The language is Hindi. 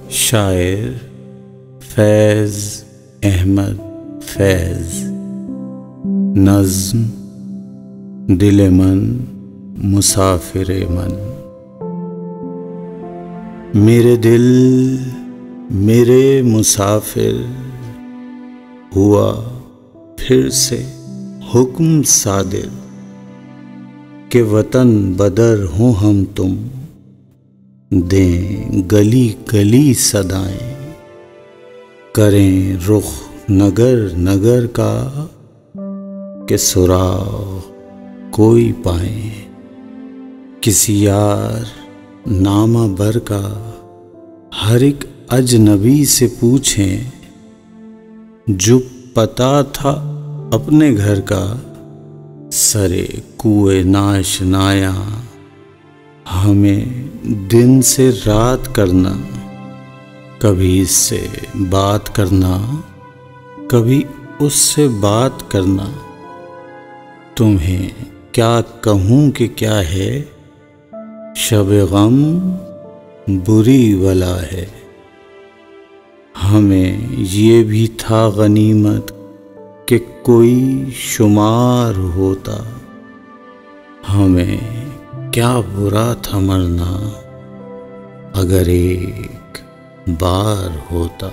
शायर फैज़ अहमद फैज़। नज़्म दिल मन मुसाफिर मन। मेरे दिल मेरे मुसाफिर हुआ फिर से हुक्म सादिर के वतन बदर हों हम तुम, दें गली गली सदाएं, करें रुख नगर नगर का कि सुराग कोई पाए। किसी यार नामा बर का हर एक अजनबी से पूछें, जो पता था अपने घर का सरे कुए नाशनाया। हमें दिन से रात करना, कभी इससे बात करना, कभी उससे बात करना। तुम्हें क्या कहूँ कि क्या है, शब गम बुरी वला है। हमें ये भी था गनीमत कि कोई शुमार होता। हमें क्या बुरा था मरना, अगर एक बार होता।